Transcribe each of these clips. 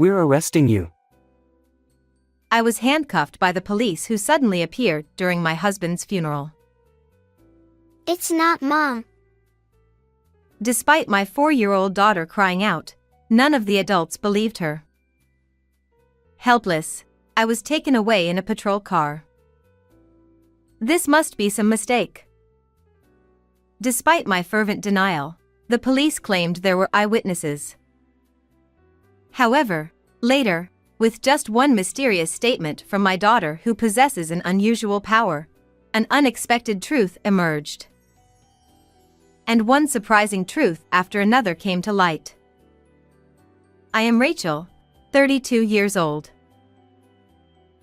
We're arresting you. I was handcuffed by the police who suddenly appeared during my husband's funeral. It's not Mom. Despite my 4-year-old daughter crying out, none of the adults believed her. Helpless, I was taken away in a patrol car. This must be some mistake. Despite my fervent denial, the police claimed there were eyewitnesses. However, later, with just one mysterious statement from my daughter who possesses an unusual power, an unexpected truth emerged. And one surprising truth after another came to light. I am Rachel, 32 years old.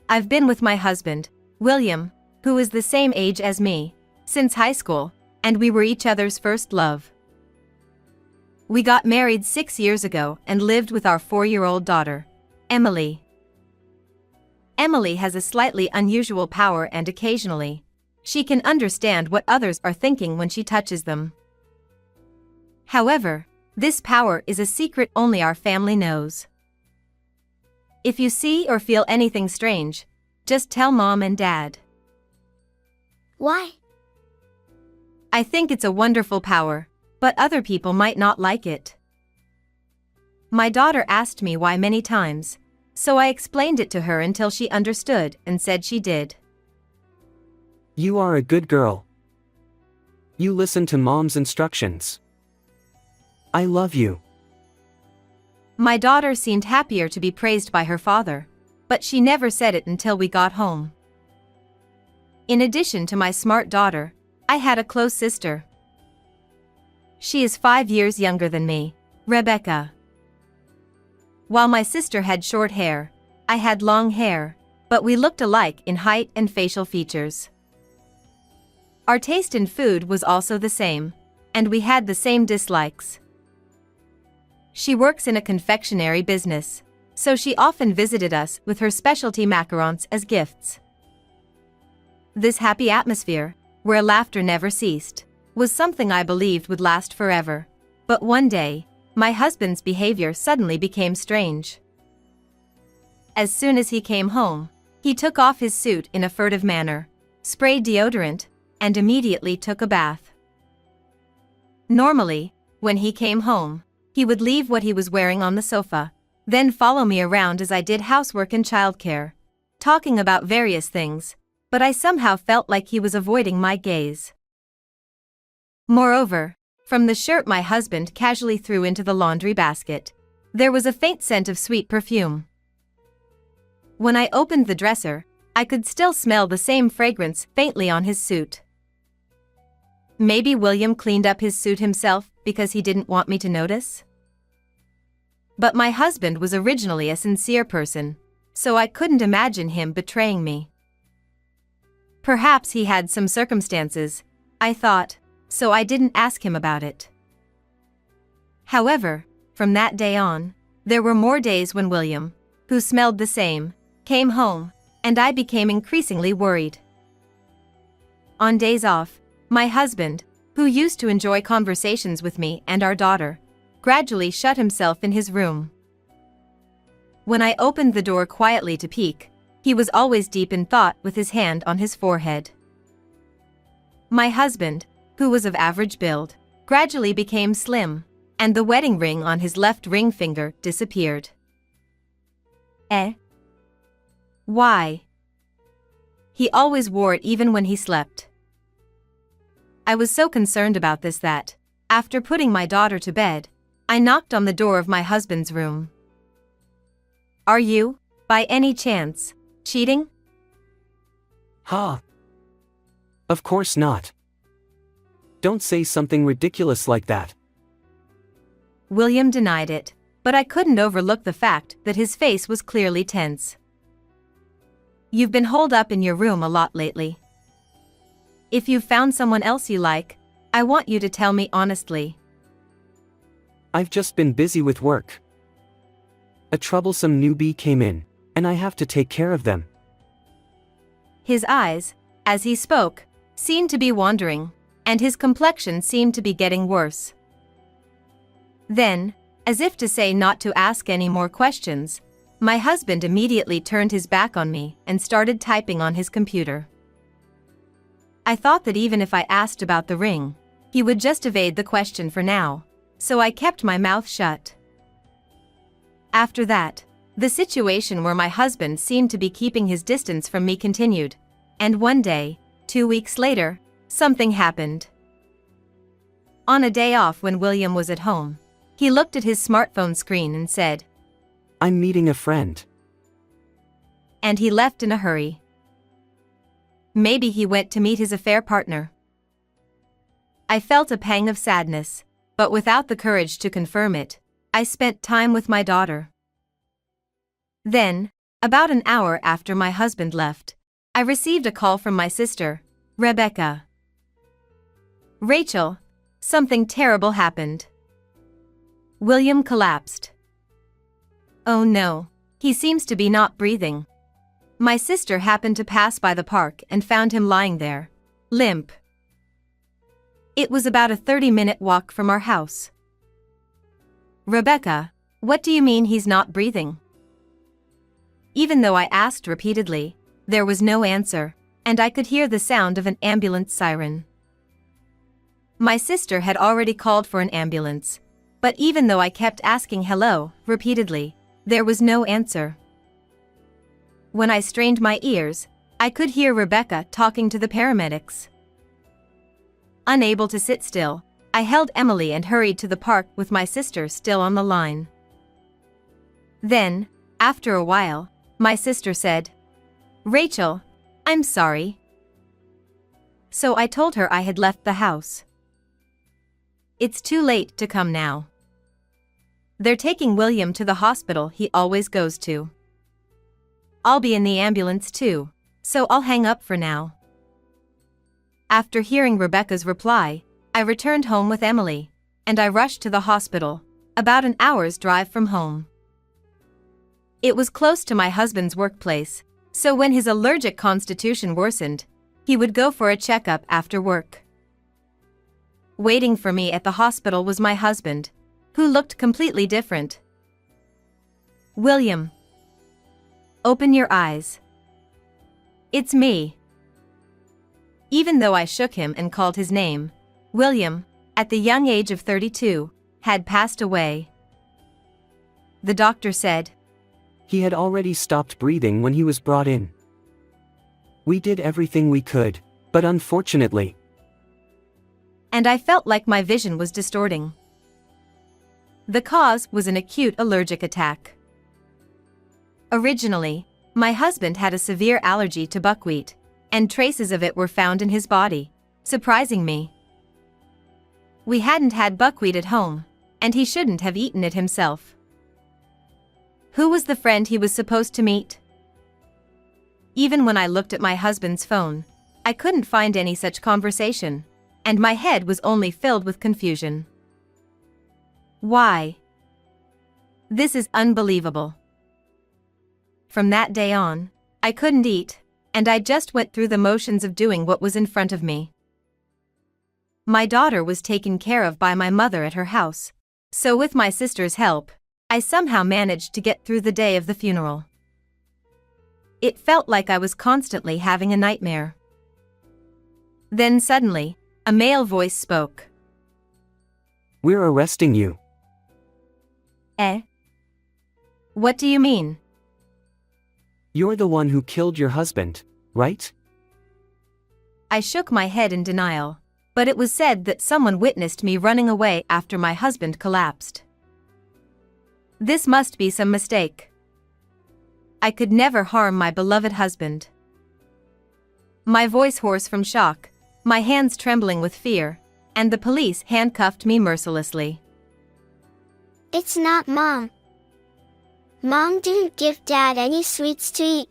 I've been with my husband, William, who is the same age as me, since high school, and we were each other's first love. We got married 6 years ago and lived with our 4-year-old daughter, Emily. Emily has a slightly unusual power and occasionally, she can understand what others are thinking when she touches them. However, this power is a secret only our family knows. If you see or feel anything strange, just tell Mom and Dad. Why? I think it's a wonderful power, but other people might not like it. My daughter asked me why many times, so I explained it to her until she understood and said she did. You are a good girl. You listen to Mom's instructions. I love you. My daughter seemed happier to be praised by her father, but she never said it until we got home. In addition to my smart daughter, I had a close sister. She is 5 years younger than me, Rebecca. While my sister had short hair, I had long hair, but we looked alike in height and facial features. Our taste in food was also the same, and we had the same dislikes. She works in a confectionery business, so she often visited us with her specialty macarons as gifts. This happy atmosphere, where laughter never ceased, was something I believed would last forever. But one day, my husband's behavior suddenly became strange. As soon as he came home, he took off his suit in a furtive manner, sprayed deodorant, and immediately took a bath. Normally, when he came home, he would leave what he was wearing on the sofa, then follow me around as I did housework and childcare, talking about various things, but I somehow felt like he was avoiding my gaze. Moreover, from the shirt my husband casually threw into the laundry basket, there was a faint scent of sweet perfume. When I opened the dresser, I could still smell the same fragrance faintly on his suit. Maybe William cleaned up his suit himself because he didn't want me to notice? But my husband was originally a sincere person, so I couldn't imagine him betraying me. Perhaps he had some circumstances, I thought, so I didn't ask him about it. However, from that day on, there were more days when William, who smelled the same, came home, and I became increasingly worried. On days off, my husband, who used to enjoy conversations with me and our daughter, gradually shut himself in his room. When I opened the door quietly to peek, he was always deep in thought with his hand on his forehead. My husband, who was of average build, gradually became slim, and the wedding ring on his left ring finger disappeared. Why? He always wore it even when he slept. I was so concerned about this that, after putting my daughter to bed, I knocked on the door of my husband's room. Are you, by any chance, cheating? Ha! Of course not. Don't say something ridiculous like that. William denied it, but I couldn't overlook the fact that his face was clearly tense. You've been holed up in your room a lot lately. If you've found someone else you like, I want you to tell me honestly. I've just been busy with work. A troublesome newbie came in, and I have to take care of them. His eyes, as he spoke, seemed to be wandering, and his complexion seemed to be getting worse. Then, as if to say not to ask any more questions, My husband immediately turned his back on me and started typing on his computer. I thought that even if I asked about the ring, he would just evade the question for now, so I kept my mouth shut. After that, the situation where my husband seemed to be keeping his distance from me continued, and one day, 2 weeks later, something happened. On a day off when William was at home, he looked at his smartphone screen and said, "I'm meeting a friend." and he left in a hurry. Maybe he went to meet his affair partner. I felt a pang of sadness, but without the courage to confirm it, I spent time with my daughter. Then, about an hour after my husband left, I received a call from my sister, Rebecca. "Rachel, something terrible happened. William collapsed." "Oh no, he seems to be not breathing." My sister happened to pass by the park and found him lying there, limp. It was about a 30-minute walk from our house. "Rebecca, what do you mean he's not breathing?" Even though I asked repeatedly, there was no answer, and I could hear the sound of an ambulance siren. My sister had already called for an ambulance, but even though I kept asking hello repeatedly, there was no answer. When I strained my ears, I could hear Rebecca talking to the paramedics. Unable to sit still, I held Emily and hurried to the park with my sister still on the line. Then, after a while, my sister said, "Rachel, I'm sorry." So I told her I had left the house. "It's too late to come now. They're taking William to the hospital he always goes to. I'll be in the ambulance too, so I'll hang up for now." After hearing Rebecca's reply, I returned home with Emily, and I rushed to the hospital, about an hour's drive from home. It was close to my husband's workplace, so when his allergic constitution worsened, he would go for a checkup after work. Waiting for me at the hospital was my husband, who looked completely different. "William, open your eyes. It's me." Even though I shook him and called his name, William, at the young age of 32, had passed away. The doctor said, He had already stopped breathing when he was brought in. We did everything we could, but unfortunately. And I felt like my vision was distorting. The cause was an acute allergic attack. Originally, my husband had a severe allergy to buckwheat, and traces of it were found in his body, surprising me. We hadn't had buckwheat at home, and he shouldn't have eaten it himself. Who was the friend he was supposed to meet? Even when I looked at my husband's phone, I couldn't find any such conversation, and my head was only filled with confusion. Why? This is unbelievable. From that day on, I couldn't eat, and I just went through the motions of doing what was in front of me. My daughter was taken care of by my mother at her house, so with my sister's help, I somehow managed to get through the day of the funeral. It felt like I was constantly having a nightmare. Then suddenly, a male voice spoke. "We're arresting you." Eh? What do you mean? You're the one who killed your husband, right? I shook my head in denial, but it was said that someone witnessed me running away after my husband collapsed. This must be some mistake. I could never harm my beloved husband. My voice hoarse from shock, my hands trembling with fear, and the police handcuffed me mercilessly. It's not Mom. Mom didn't give Dad any sweets to eat.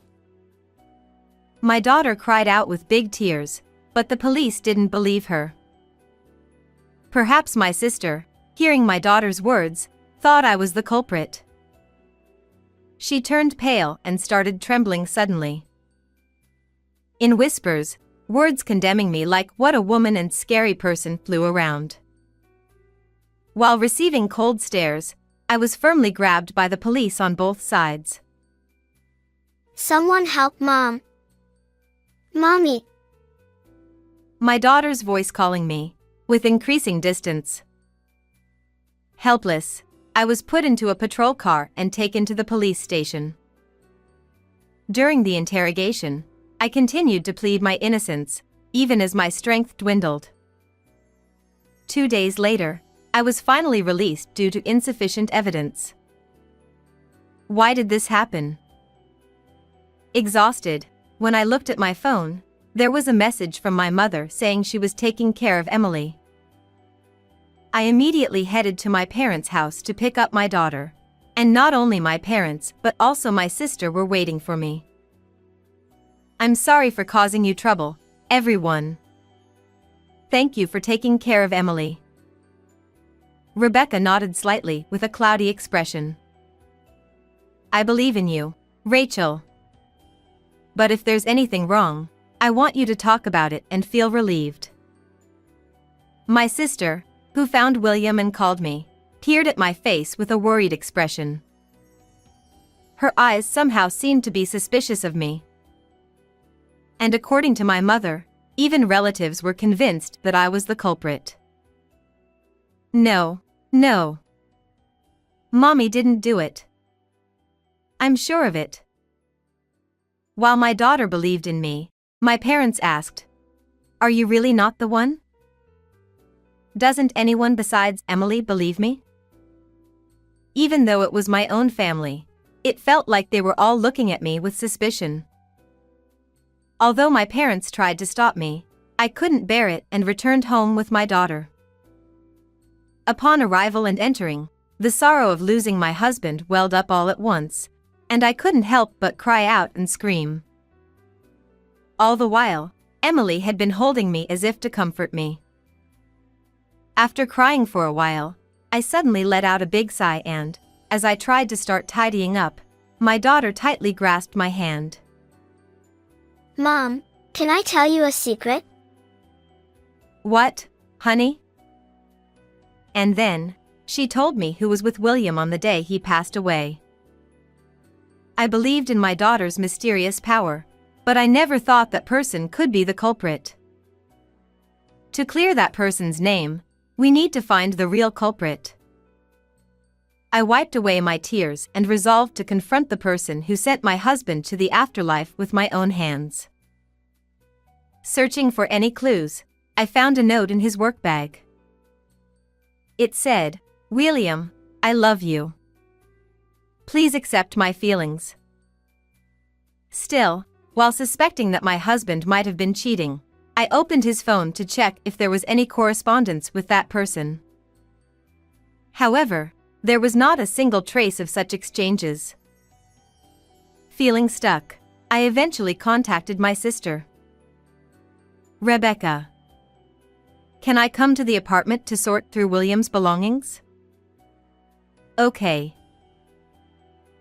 My daughter cried out with big tears, but the police didn't believe her. Perhaps my sister, hearing my daughter's words, thought I was the culprit. She turned pale and started trembling suddenly. In whispers, words condemning me like what a woman and scary person flew around. While receiving cold stares, I was firmly grabbed by the police on both sides. Someone help Mom. Mommy. My daughter's voice calling me, with increasing distance. Helpless, I was put into a patrol car and taken to the police station. During the interrogation, I continued to plead my innocence, even as my strength dwindled. 2 days later, I was finally released due to insufficient evidence. Why did this happen? Exhausted, when I looked at my phone, there was a message from my mother saying she was taking care of Emily. I immediately headed to my parents' house to pick up my daughter, and not only my parents but also my sister were waiting for me. I'm sorry for causing you trouble, everyone. Thank you for taking care of Emily. Rebecca nodded slightly with a cloudy expression. I believe in you, Rachel. But if there's anything wrong, I want you to talk about it and feel relieved. My sister, who found William and called me, peered at my face with a worried expression. Her eyes somehow seemed to be suspicious of me. And according to my mother, even relatives were convinced that I was the culprit. No. Mommy didn't do it. I'm sure of it. While my daughter believed in me, my parents asked, "Are you really not the one? Doesn't anyone besides Emily believe me?" Even though it was my own family, it felt like they were all looking at me with suspicion. Although my parents tried to stop me, I couldn't bear it and returned home with my daughter. Upon arrival and entering, the sorrow of losing my husband welled up all at once, and I couldn't help but cry out and scream. All the while, Emily had been holding me as if to comfort me. After crying for a while, I suddenly let out a big sigh and, as I tried to start tidying up, my daughter tightly grasped my hand. Mom, can I tell you a secret? What, honey? And then, she told me who was with William on the day he passed away. I believed in my daughter's mysterious power, but I never thought that person could be the culprit. To clear that person's name, we need to find the real culprit. I wiped away my tears and resolved to confront the person who sent my husband to the afterlife with my own hands. Searching for any clues, I found a note in his work bag. It said, "William, I love you. Please accept my feelings." Still, while suspecting that my husband might have been cheating, I opened his phone to check if there was any correspondence with that person. However, there was not a single trace of such exchanges. Feeling stuck, I eventually contacted my sister. "Rebecca, can I come to the apartment to sort through William's belongings?" "Okay."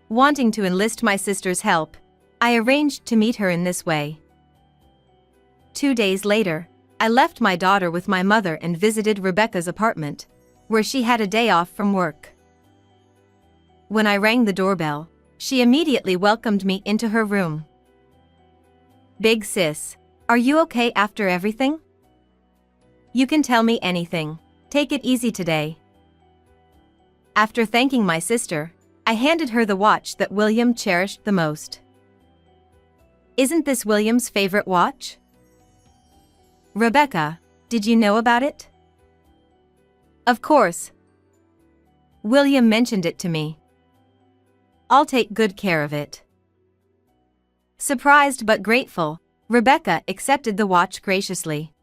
Wanting to enlist my sister's help, I arranged to meet her in this way. 2 days later, I left my daughter with my mother and visited Rebecca's apartment, where she had a day off from work. When I rang the doorbell, she immediately welcomed me into her room. "Big sis, are you okay after everything? You can tell me anything. Take it easy today." After thanking my sister, I handed her the watch that William cherished the most. "Isn't this William's favorite watch?" "Rebecca, did you know about it?" "Of course. William mentioned it to me. I'll take good care of it." Surprised but grateful, Rebecca accepted the watch graciously.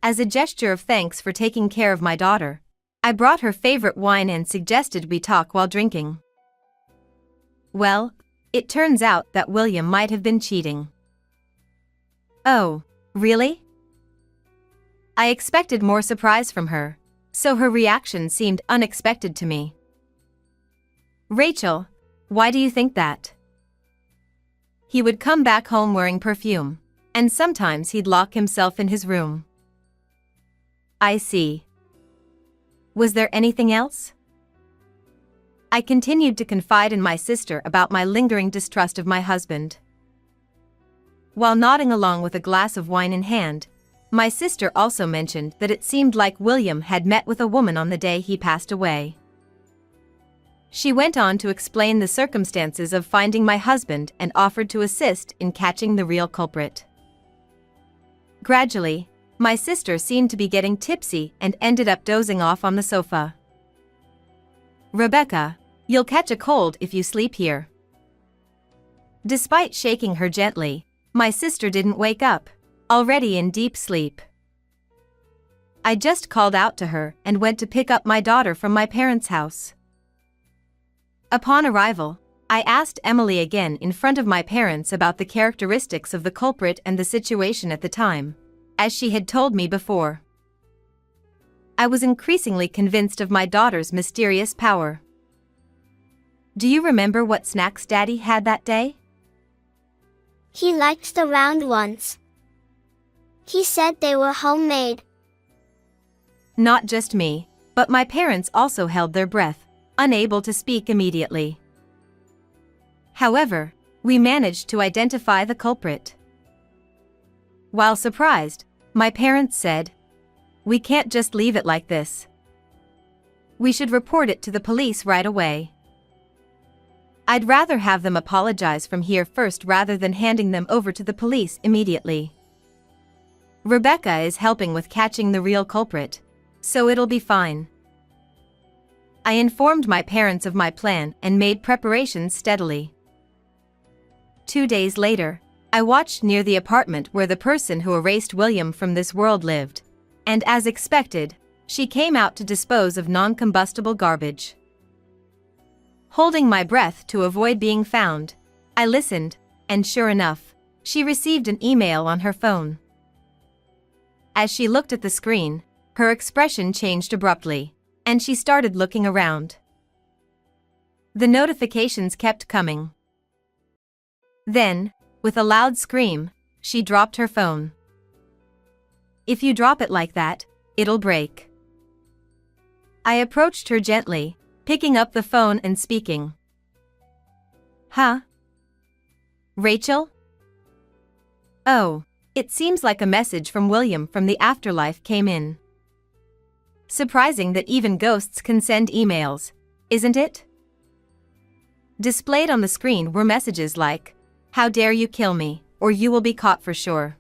As a gesture of thanks for taking care of my daughter, I brought her favorite wine and suggested we talk while drinking. Well, it turns out that William might have been cheating. "Oh, really?" I expected more surprise from her, so her reaction seemed unexpected to me. "Rachel, why do you think that?" He would come back home wearing perfume, and sometimes he'd lock himself in his room. "I see. Was there anything else?" I continued to confide in my sister about my lingering distrust of my husband. While nodding along with a glass of wine in hand, my sister also mentioned that it seemed like William had met with a woman on the day he passed away. She went on to explain the circumstances of finding my husband and offered to assist in catching the real culprit. Gradually, my sister seemed to be getting tipsy and ended up dozing off on the sofa. "Rebecca, you'll catch a cold if you sleep here." Despite shaking her gently, my sister didn't wake up, already in deep sleep. I just called out to her and went to pick up my daughter from my parents' house. Upon arrival, I asked Emily again in front of my parents about the characteristics of the culprit and the situation at the time, as she had told me before. I was increasingly convinced of my daughter's mysterious power. "Do you remember what snacks Daddy had that day?" He liked the round ones. He said they were homemade. Not just me, but my parents also held their breath, unable to speak immediately. However, we managed to identify the culprit. While surprised, my parents said, "We can't just leave it like this. We should report it to the police right away. I'd rather have them apologize from here first rather than handing them over to the police immediately. Rebecca is helping with catching the real culprit, so it'll be fine." I informed my parents of my plan and made preparations steadily. 2 days later, I watched near the apartment where the person who erased William from this world lived, and as expected, she came out to dispose of non-combustible garbage. Holding my breath to avoid being found, I listened, and sure enough, she received an email on her phone. As she looked at the screen, her expression changed abruptly, and she started looking around. The notifications kept coming. Then, with a loud scream, she dropped her phone. "If you drop it like that, it'll break." I approached her gently, picking up the phone and speaking. "Huh? Rachel? Oh, it seems like a message from William from the afterlife came in. Surprising that even ghosts can send emails, isn't it?" Displayed on the screen were messages like, "How dare you kill me, or you will be caught for sure."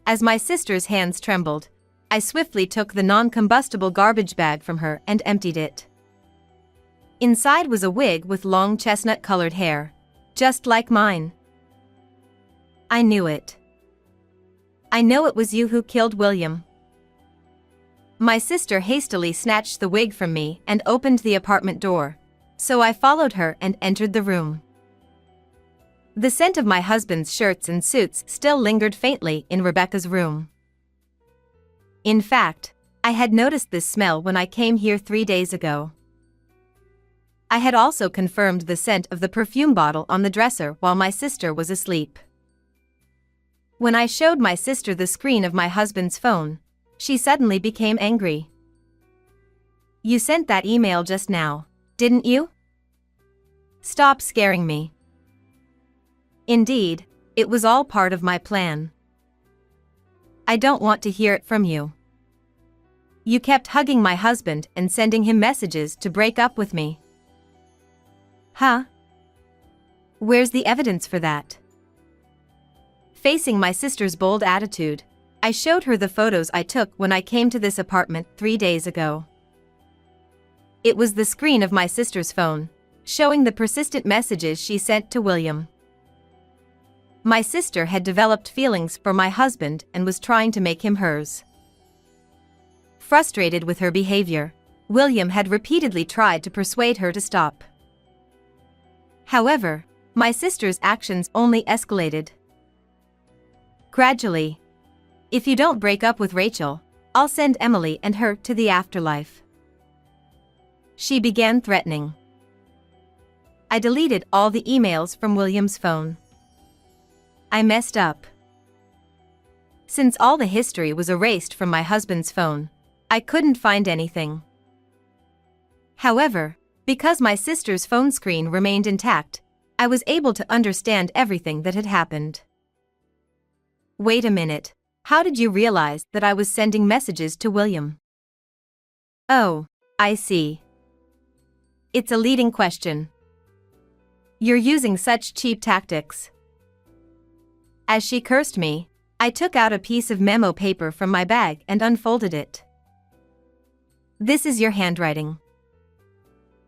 As my sister's hands trembled, I swiftly took the non-combustible garbage bag from her and emptied it. Inside was a wig with long chestnut-colored hair, just like mine. I knew it. "I know it was you who killed William." My sister hastily snatched the wig from me and opened the apartment door, so I followed her and entered the room. The scent of my husband's shirts and suits still lingered faintly in Rebecca's room. In fact, I had noticed this smell when I came here 3 days ago. I had also confirmed the scent of the perfume bottle on the dresser while my sister was asleep. When I showed my sister the screen of my husband's phone, she suddenly became angry. "You sent that email just now, didn't you? Stop scaring me." "Indeed, it was all part of my plan." "I don't want to hear it from you. You kept hugging my husband and sending him messages to break up with me." "Huh? Where's the evidence for that?" Facing my sister's bold attitude, I showed her the photos I took when I came to this apartment 3 days ago. It was the screen of my sister's phone, showing the persistent messages she sent to William. My sister had developed feelings for my husband and was trying to make him hers. Frustrated with her behavior, William had repeatedly tried to persuade her to stop. However, my sister's actions only escalated. Gradually, "If you don't break up with Rachel, I'll send Emily and her to the afterlife," she began threatening. I deleted all the emails from William's phone. I messed up. Since all the history was erased from my husband's phone, I couldn't find anything. However, Because my sister's phone screen remained intact, I was able to understand everything that had happened. Wait a minute, how did you realize that I was sending messages to William? Oh, I see. It's a leading question. You're using such cheap tactics. As she cursed me, I took out a piece of memo paper from my bag and unfolded it. This is your handwriting.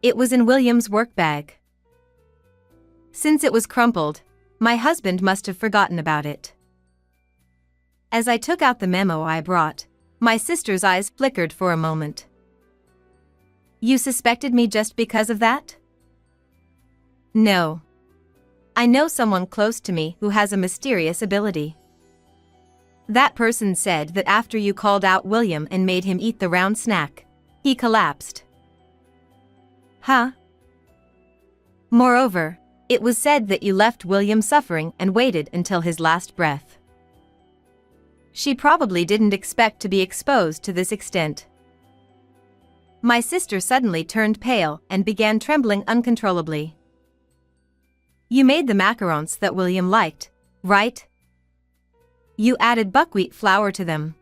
It was in William's work bag. Since it was crumpled, my husband must have forgotten about it. As I took out the memo I brought, my sister's eyes flickered for a moment. You suspected me just because of that? No. I know someone close to me who has a mysterious ability. That person said that after you called out William and made him eat the round snack, he collapsed. Huh? Moreover, it was said that you left William suffering and waited until his last breath. She probably didn't expect to be exposed to this extent. My sister suddenly turned pale and began trembling uncontrollably. You made the macarons that William liked, right? You added buckwheat flour to them.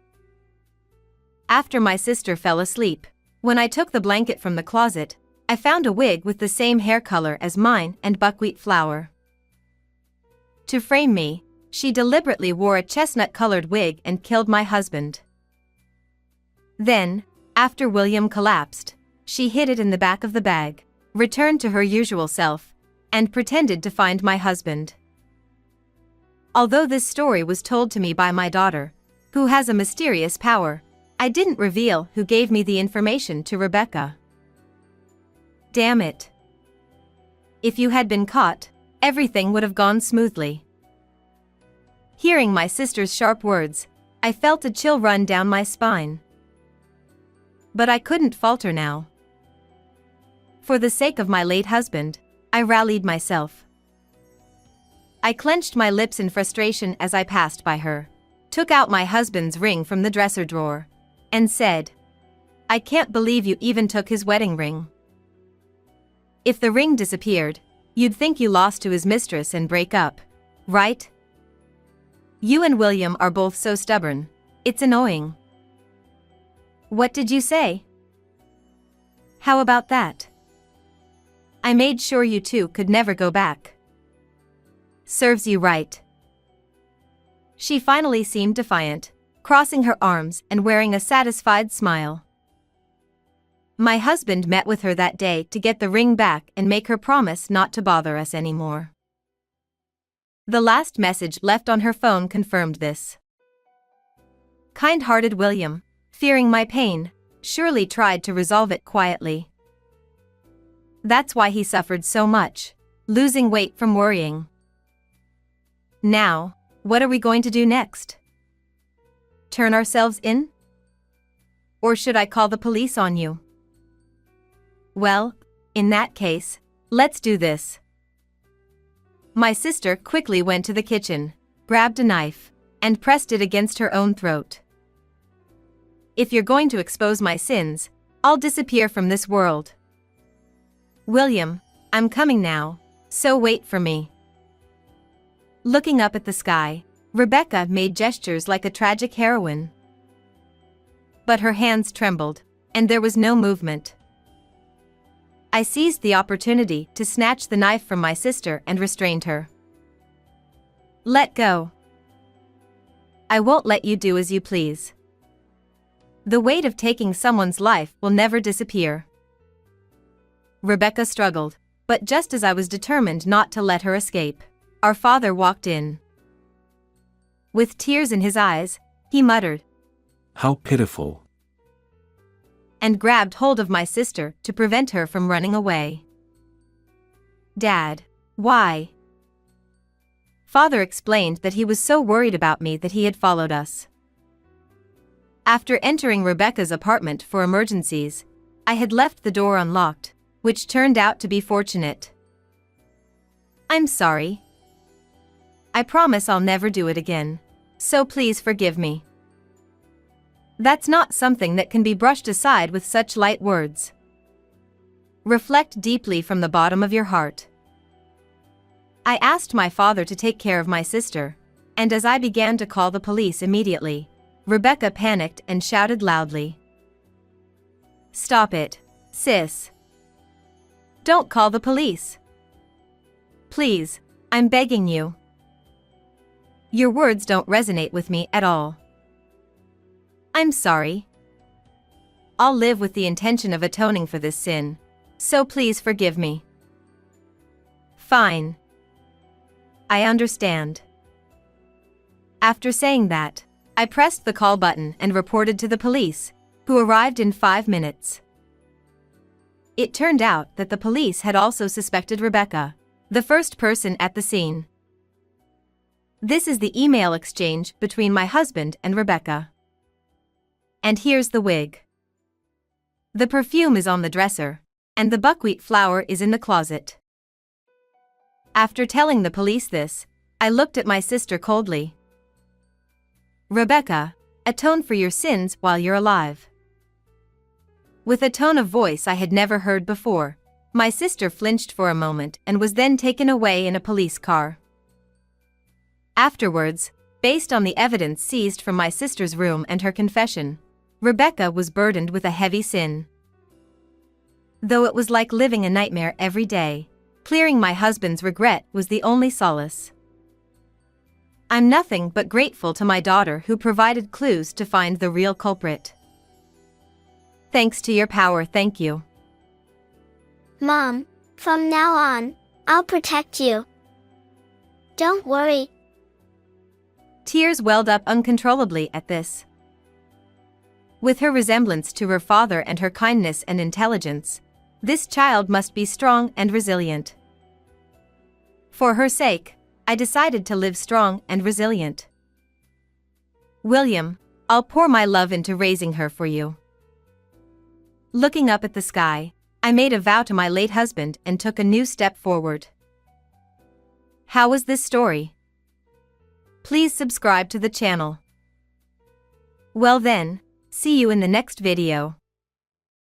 After my sister fell asleep, when I took the blanket from the closet, I found a wig with the same hair color as mine and buckwheat flour. To frame me, she deliberately wore a chestnut-colored wig and killed my husband. Then, after William collapsed, she hid it in the back of the bag, returned to her usual self, and pretended to find my husband. Although this story was told to me by my daughter, who has a mysterious power, I didn't reveal who gave me the information to Rebecca. Damn it. If you had been caught, everything would have gone smoothly. Hearing my sister's sharp words, I felt a chill run down my spine. But I couldn't falter now. For the sake of my late husband, I rallied myself. I clenched my lips in frustration as I passed by her, took out my husband's ring from the dresser drawer, and said, I can't believe you even took his wedding ring. If the ring disappeared, you'd think you lost to his mistress and break up, right? You and William are both so stubborn, it's annoying. What did you say? How about that? I made sure you two could never go back. Serves you right. She finally seemed defiant, crossing her arms and wearing a satisfied smile. My husband met with her that day to get the ring back and make her promise not to bother us anymore. The last message left on her phone confirmed this. Kind-hearted William, fearing my pain, surely tried to resolve it quietly. That's why he suffered so much, losing weight from worrying. Now, what are we going to do next? Turn ourselves in? Or should I call the police on you? Well, in that case, let's do this. My sister quickly went to the kitchen, grabbed a knife, and pressed it against her own throat. If you're going to expose my sins, I'll disappear from this world. William, I'm coming now, so wait for me. Looking up at the sky, Rebecca made gestures like a tragic heroine. But her hands trembled, and there was no movement. I seized the opportunity to snatch the knife from my sister and restrained her. Let go. I won't let you do as you please. The weight of taking someone's life will never disappear. Rebecca struggled, but just as I was determined not to let her escape, our father walked in. With tears in his eyes, he muttered, How pitiful. And grabbed hold of my sister to prevent her from running away. Dad, why? Father explained that he was so worried about me that he had followed us. After entering Rebecca's apartment for emergencies, I had left the door unlocked, which turned out to be fortunate. I'm sorry. I promise I'll never do it again, so please forgive me. That's not something that can be brushed aside with such light words. Reflect deeply from the bottom of your heart. I asked my father to take care of my sister, and as I began to call the police immediately, Rebecca panicked and shouted loudly. "Stop it, sis. Don't call the police. Please, I'm begging you. Your words don't resonate with me at all. I'm sorry. I'll live with the intention of atoning for this sin, so please forgive me." "Fine. I understand." After saying that, I pressed the call button and reported to the police, who arrived in 5 minutes. It turned out that the police had also suspected Rebecca, the first person at the scene. This is the email exchange between my husband and Rebecca. And here's the wig. The perfume is on the dresser, and the buckwheat flour is in the closet. After telling the police this, I looked at my sister coldly. "Rebecca, atone for your sins while you're alive." With a tone of voice I had never heard before, my sister flinched for a moment and was then taken away in a police car. Afterwards, based on the evidence seized from my sister's room and her confession, Rebecca was burdened with a heavy sin. Though it was like living a nightmare every day, clearing my husband's regret was the only solace. I'm nothing but grateful to my daughter who provided clues to find the real culprit. Thanks to your power, thank you. Mom, from now on, I'll protect you. Don't worry. Tears welled up uncontrollably at this. With her resemblance to her father and her kindness and intelligence, this child must be strong and resilient. For her sake, I decided to live strong and resilient. William, I'll pour my love into raising her for you. Looking up at the sky, I made a vow to my late husband and took a new step forward. How was this story? Please subscribe to the channel. Well then, see you in the next video.